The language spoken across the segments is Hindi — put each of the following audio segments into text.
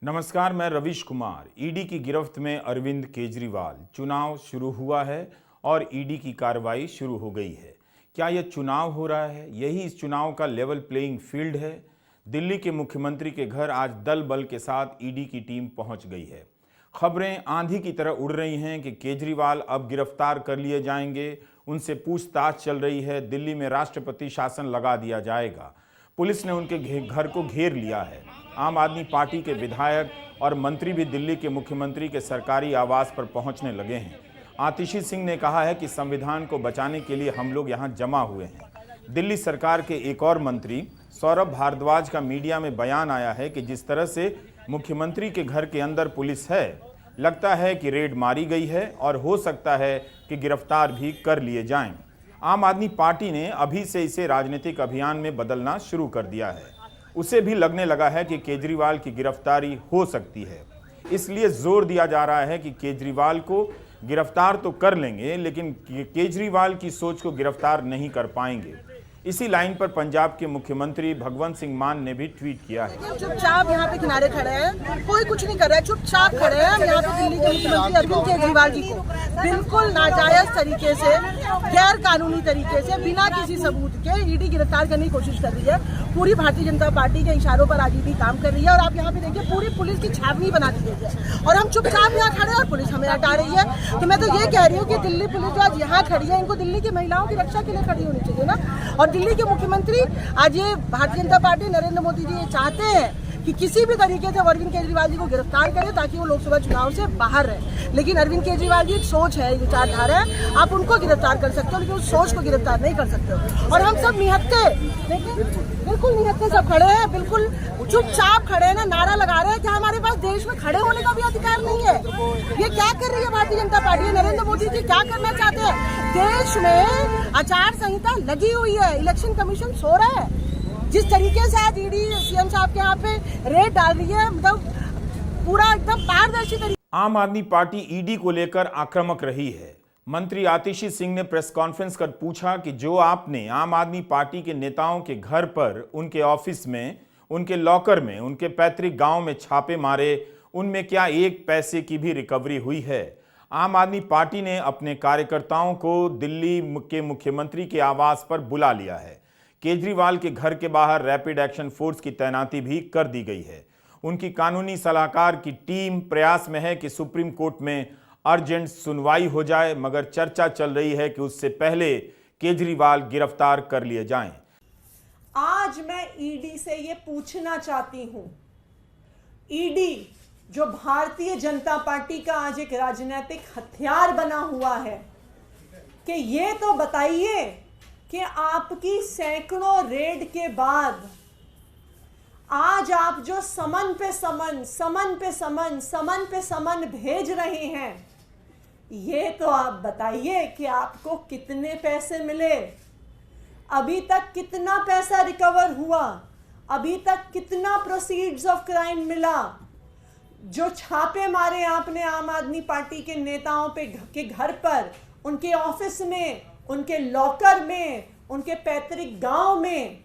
नमस्कार, मैं रविश कुमार। ईडी की गिरफ्त में अरविंद केजरीवाल। चुनाव शुरू हुआ है और ईडी की कार्रवाई शुरू हो गई है। क्या यह चुनाव हो रहा है? यही इस चुनाव का लेवल प्लेइंग फील्ड है। दिल्ली के मुख्यमंत्री के घर आज दल बल के साथ ईडी की टीम पहुंच गई है। खबरें आंधी की तरह उड़ रही हैं कि केजरीवाल अब गिरफ्तार कर लिए जाएंगे, उनसे पूछताछ चल रही है। दिल्ली में राष्ट्रपति शासन लगा दिया जाएगा। पुलिस ने उनके घर को घेर लिया है। आम आदमी पार्टी के विधायक और मंत्री भी दिल्ली के मुख्यमंत्री के सरकारी आवास पर पहुंचने लगे हैं। आतिशी सिंह ने कहा है कि संविधान को बचाने के लिए हम लोग यहां जमा हुए हैं। दिल्ली सरकार के एक और मंत्री सौरभ भारद्वाज का मीडिया में बयान आया है कि जिस तरह से मुख्यमंत्री के घर के अंदर पुलिस है, लगता है कि रेड मारी गई है और हो सकता है कि गिरफ्तार भी कर लिए जाएं। आम आदमी पार्टी ने अभी से इसे राजनीतिक अभियान में बदलना शुरू कर दिया है। उसे भी लगने लगा है कि केजरीवाल की गिरफ्तारी हो सकती है। इसलिए जोर दिया जा रहा है कि केजरीवाल को गिरफ्तार तो कर लेंगे, लेकिन केजरीवाल की सोच को गिरफ्तार नहीं कर पाएंगे। इसी लाइन पर पंजाब के मुख्यमंत्री भगवंत सिंह मान ने भी ट्वीट किया है। चुपचाप यहाँ पे किनारे खड़े हैं, कोई कुछ नहीं कर रहा है, चुपचाप खड़े हैं। हम यहाँ पे दिल्ली के मुख्यमंत्री अरविंद केजरीवाल जी को बिल्कुल नाजायज तरीके से, गैर कानूनी तरीके से, बिना किसी सबूत के ईडी गिरफ्तार करने की कोशिश कर रही है। पूरी भारतीय जनता पार्टी के इशारों पर आज ईडी काम कर रही है और आप यहाँ पे देखिए पूरी पुलिस की छावनी बना दी गई है और हम चुपचाप यहाँ खड़े हैं और पुलिस हमें हटा रही है। तो मैं तो ये कह रही हूँ कि दिल्ली पुलिस जो आज यहाँ खड़ी है, इनको दिल्ली की महिलाओं की रक्षा के लिए खड़ी होनी चाहिए ना। और दिल्ली के मुख्यमंत्री आज ये भारतीय जनता पार्टी नरेंद्र मोदी जी ये चाहते हैं कि किसी भी तरीके से अरविंद केजरीवाल जी को गिरफ्तार करें ताकि वो लोकसभा चुनाव से बाहर रहे। लेकिन अरविंद केजरीवाल जी एक सोच है, विचारधारा है, आप उनको गिरफ्तार कर सकते हो लेकिन उस सोच को गिरफ्तार नहीं कर सकते हो। और हम सब निहत्थे, बिल्कुल निहत्थे सब खड़े हैं, बिल्कुल चुपचाप खड़े हैं ना, नारा लगा रहे हैं कि हमारे पास देश में खड़े होने का भी अधिकार नहीं है। ये क्या कर रही है भारतीय जनता पार्टी? नरेंद्र मोदी जी क्या करना चाहते हैं? देश में आचार संहिता लगी हुई है, इलेक्शन कमीशन सो रहा है। जिस तरीके से आज ईडी सीएम साहब के यहाँ पे रेड डाल रही है, मतलब पूरा एकदम पारदर्शी तरीके। आम आदमी पार्टी ईडी को लेकर आक्रामक रही है। मंत्री आतिशी सिंह ने प्रेस कॉन्फ्रेंस कर पूछा कि जो आपने आम आदमी पार्टी के नेताओं के घर पर, उनके ऑफिस में, उनके लॉकर में, उनके पैतृक गांव में छापे मारे, उनमें क्या एक पैसे की भी रिकवरी हुई है? आम आदमी पार्टी ने अपने कार्यकर्ताओं को दिल्ली के मुख्यमंत्री के आवास पर बुला लिया है। केजरीवाल के घर के बाहर रैपिड एक्शन फोर्स की तैनाती भी कर दी गई है। उनकी कानूनी सलाहकार की टीम प्रयास में है कि सुप्रीम कोर्ट में अर्जेंट सुनवाई हो जाए, मगर चर्चा चल रही है कि उससे पहले केजरीवाल गिरफ्तार कर लिए जाएं। आज मैं ईडी से ये पूछना चाहती हूं, ईडी जो भारतीय जनता पार्टी का आज एक राजनीतिक हथियार बना हुआ है, कि ये तो बताइए कि आपकी सैकड़ों रेड के बाद आज आप जो समन पे समन भेज रहे हैं, ये तो आप बताइए कि आपको कितने पैसे मिले, अभी तक कितना पैसा रिकवर हुआ, अभी तक कितना प्रोसीड्स ऑफ क्राइम मिला। जो छापे मारे आपने आम आदमी पार्टी के नेताओं के घर पर, उनके ऑफिस में, उनके लॉकर में, उनके पैतृक गांव में,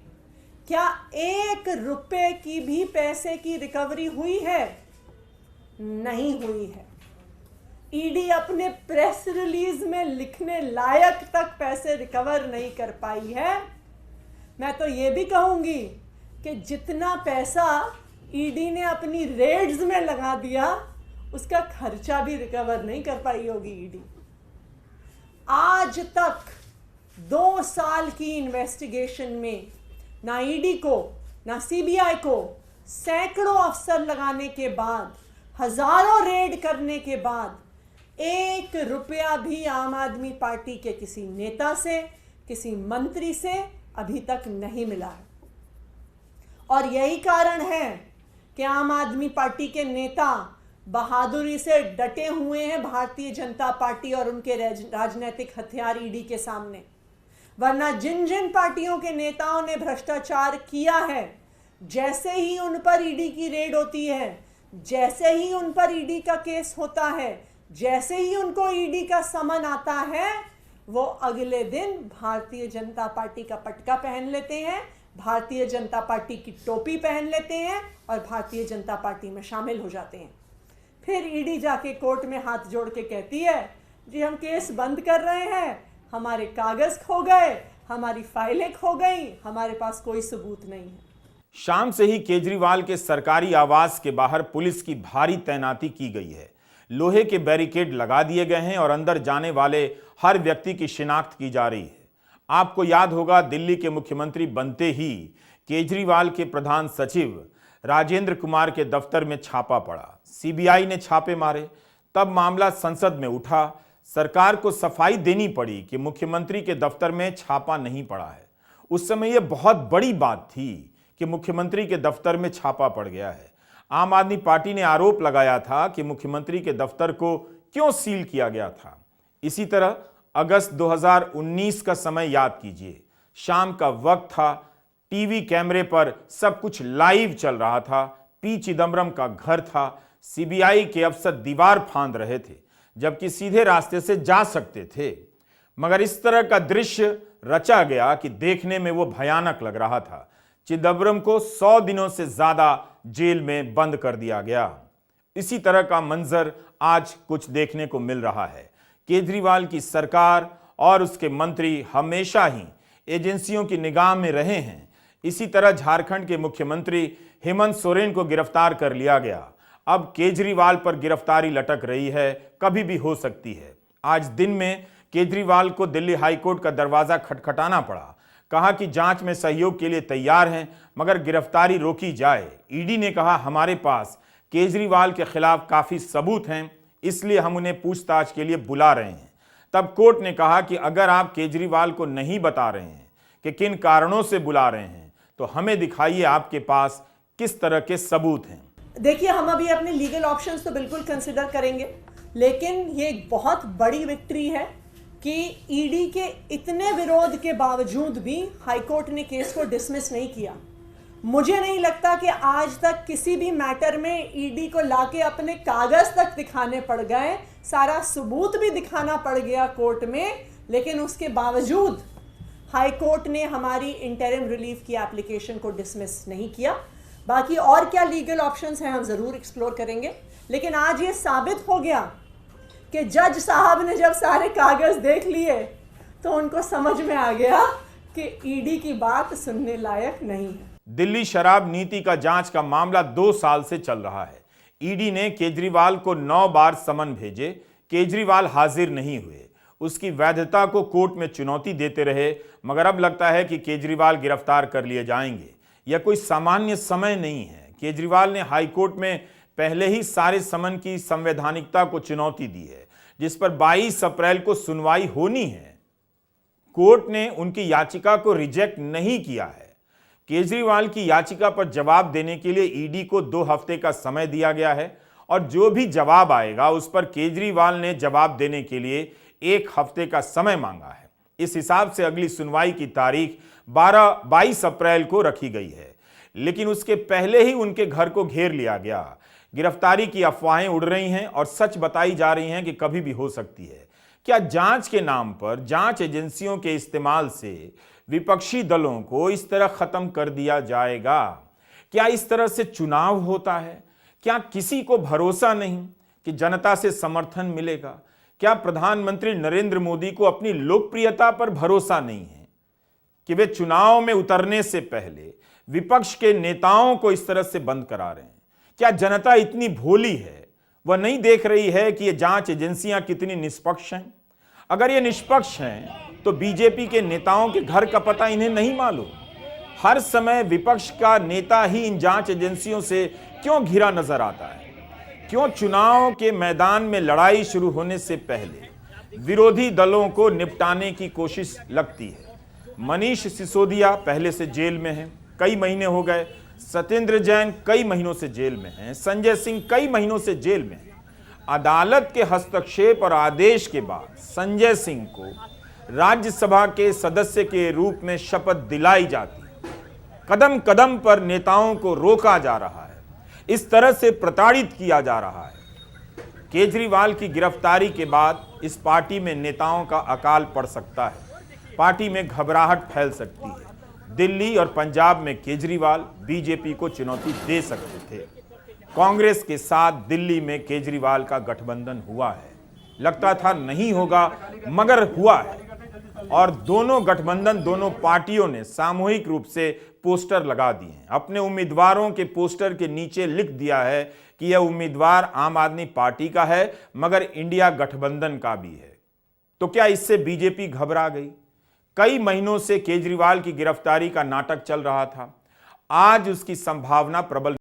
क्या 1 रुपए की भी पैसे की रिकवरी हुई है? नहीं हुई है। ईडी अपने प्रेस रिलीज में लिखने लायक तक पैसे रिकवर नहीं कर पाई है। मैं तो ये भी कहूंगी कि जितना पैसा ईडी ने अपनी रेड्स में लगा दिया, उसका खर्चा भी रिकवर नहीं कर पाई होगी ईडी। आज तक 2 साल की इन्वेस्टिगेशन में ना ईडी को, ना सीबीआई को, सैकड़ों अफसर लगाने के बाद, हजारों रेड करने के बाद, 1 रुपया भी आम आदमी पार्टी के किसी नेता से, किसी मंत्री से अभी तक नहीं मिला है। और यही कारण है कि आम आदमी पार्टी के नेता बहादुरी से डटे हुए हैं भारतीय जनता पार्टी और उनके राजनीतिक हथियार ईडी के सामने। वरना जिन जिन पार्टियों के नेताओं ने भ्रष्टाचार किया है, जैसे ही उन पर ईडी की रेड होती है, जैसे ही उन पर ईडी का केस होता है, जैसे ही उनको ईडी का समन आता है, वो अगले दिन भारतीय जनता पार्टी का पटका पहन लेते हैं, भारतीय जनता पार्टी की टोपी पहन लेते हैं और भारतीय जनता पार्टी में शामिल हो जाते हैं। फिर ईडी जाके कोर्ट में हाथ जोड़ के कहती है जी हम केस बंद कर रहे हैं, हमारे कागज खो गए, हमारी फाइलें खो गई, हमारे पास कोई सबूत नहीं है। शाम से ही केजरीवाल के सरकारी आवास के बाहर पुलिस की भारी तैनाती की गई है। लोहे के बैरिकेड लगा दिए गए हैं और अंदर जाने वाले हर व्यक्ति की शिनाख्त की जा रही है। आपको याद होगा, दिल्ली के मुख्यमंत्री बनते ही केजरीवाल के प्रधान सचिव राजेंद्र कुमार के दफ्तर में छापा पड़ा। सीबीआई ने छापे मारे, तब मामला संसद में उठा। सरकार को सफाई देनी पड़ी कि मुख्यमंत्री के दफ्तर में छापा नहीं पड़ा है। उस समय यह बहुत बड़ी बात थी कि मुख्यमंत्री के दफ्तर में छापा पड़ गया है। आम आदमी पार्टी ने आरोप लगाया था कि मुख्यमंत्री के दफ्तर को क्यों सील किया गया था। इसी तरह अगस्त 2019 का समय याद कीजिए। शाम का वक्त था, टीवी कैमरे पर सब कुछ लाइव चल रहा था। पी चिदम्बरम का घर था। सीबीआई के अफसर दीवार फांद रहे थे, जबकि सीधे रास्ते से जा सकते थे। मगर इस तरह का दृश्य रचा गया कि देखने में वो भयानक लग रहा था। चिदम्बरम को 100 दिनों से ज्यादा जेल में बंद कर दिया गया। इसी तरह का मंजर आज कुछ देखने को मिल रहा है। केजरीवाल की सरकार और उसके मंत्री हमेशा ही एजेंसियों की निगाह में रहे हैं। इसी तरह झारखंड के मुख्यमंत्री हेमंत सोरेन को गिरफ्तार कर लिया गया। अब केजरीवाल पर गिरफ्तारी लटक रही है, कभी भी हो सकती है। आज दिन में केजरीवाल को दिल्ली हाईकोर्ट का दरवाजा खटखटाना पड़ा। कहा कि जांच में सहयोग के लिए तैयार हैं, मगर गिरफ्तारी रोकी जाए। ईडी ने कहा हमारे पास केजरीवाल के खिलाफ काफी सबूत हैं, इसलिए हम उन्हें पूछताछ के लिए बुला रहे हैं। तब कोर्ट ने कहा कि अगर आप केजरीवाल को नहीं बता रहे हैं कि किन कारणों से बुला रहे हैं, तो हमें दिखाइए आपके पास किस तरह के सबूत हैं। देखिए, हम अभी अपने लीगल ऑप्शंस तो बिल्कुल कंसिडर करेंगे, लेकिन ये एक बहुत बड़ी विक्ट्री है कि ईडी के इतने विरोध के बावजूद भी हाईकोर्ट ने केस को डिसमिस नहीं किया। मुझे नहीं लगता कि आज तक किसी भी मैटर में ईडी को लाके अपने कागज तक दिखाने पड़ गए, सारा सबूत भी दिखाना पड़ गया कोर्ट में, लेकिन उसके बावजूद हाई कोर्ट ने हमारी इंटरिम रिलीफ की एप्लीकेशन को डिसमिस नहीं किया। बाकी और क्या लीगल ऑप्शंस हैं हम ज़रूर एक्सप्लोर करेंगे, लेकिन आज ये साबित हो गया कि जज साहब ने जब सारे कागज देख लिए तो उनको समझ में आ गया कि ईडी की बात सुनने लायक नहीं है। दिल्ली शराब नीति का जांच का मामला 2 साल से चल रहा है। ईडी ने केजरीवाल को 9 बार समन भेजे, केजरीवाल हाजिर नहीं हुए। उसकी वैधता को कोर्ट में चुनौती देते रहे, मगर अब लगता है कि केजरीवाल गिरफ्तार कर लिए जाएंगे। यह कोई सामान्य समय नहीं है। केजरीवाल ने हाईकोर्ट में पहले ही सारे समन की संवैधानिकता को चुनौती दी है, जिस पर 22 अप्रैल को सुनवाई होनी है। कोर्ट ने उनकी याचिका को रिजेक्ट नहीं किया है। केजरीवाल की याचिका पर जवाब देने के लिए ईडी को 2 हफ्ते का समय दिया गया है और जो भी जवाब आएगा उस पर केजरीवाल ने जवाब देने के लिए 1 हफ्ते का समय मांगा है। इस हिसाब से अगली सुनवाई की तारीख 22 अप्रैल को रखी गई है, लेकिन उसके पहले ही उनके घर को घेर लिया गया। गिरफ्तारी की अफवाहें उड़ रही हैं और सच बताई जा रही हैं कि कभी भी हो सकती है। क्या जांच के नाम पर जांच एजेंसियों के इस्तेमाल से विपक्षी दलों को इस तरह खत्म कर दिया जाएगा? क्या इस तरह से चुनाव होता है? क्या किसी को भरोसा नहीं कि जनता से समर्थन मिलेगा? क्या प्रधानमंत्री नरेंद्र मोदी को अपनी लोकप्रियता पर भरोसा नहीं है कि वे चुनाव में उतरने से पहले विपक्ष के नेताओं को इस तरह से बंद करा रहे हैं? क्या जनता इतनी भोली है, वह नहीं देख रही है कि ये जांच एजेंसियां कितनी निष्पक्ष हैं? अगर ये निष्पक्ष हैं तो बीजेपी के नेताओं के घर का पता इन्हें नहीं मालूम? हर समय विपक्ष का नेता ही इन जांच एजेंसियों से क्यों घिरा नजर आता है? क्यों चुनाव के मैदान में लड़ाई शुरू होने से पहले विरोधी दलों को निपटाने की कोशिश लगती है? मनीष सिसोदिया पहले से जेल में हैं, कई महीने हो गए। सत्येंद्र जैन कई महीनों से जेल में हैं। संजय सिंह कई महीनों से जेल में हैं। अदालत के हस्तक्षेप और आदेश के बाद संजय सिंह को राज्यसभा के सदस्य के रूप में शपथ दिलाई जाती है। कदम कदम पर नेताओं को रोका जा रहा है, इस तरह से प्रताड़ित किया जा रहा है। केजरीवाल की गिरफ्तारी के बाद इस पार्टी में नेताओं का अकाल पड़ सकता है, पार्टी में घबराहट फैल सकती है। दिल्ली और पंजाब में केजरीवाल बीजेपी को चुनौती दे सकते थे। कांग्रेस के साथ दिल्ली में केजरीवाल का गठबंधन हुआ है। लगता था नहीं होगा, मगर हुआ है। और दोनों गठबंधन, दोनों पार्टियों ने सामूहिक रूप से पोस्टर लगा दिए हैं। अपने उम्मीदवारों के पोस्टर के नीचे लिख दिया है कि यह उम्मीदवार आम आदमी पार्टी का है, मगर इंडिया गठबंधन का भी है। तो क्या इससे बीजेपी घबरा गई? कई महीनों से केजरीवाल की गिरफ्तारी का नाटक चल रहा था। आज उसकी संभावना प्रबल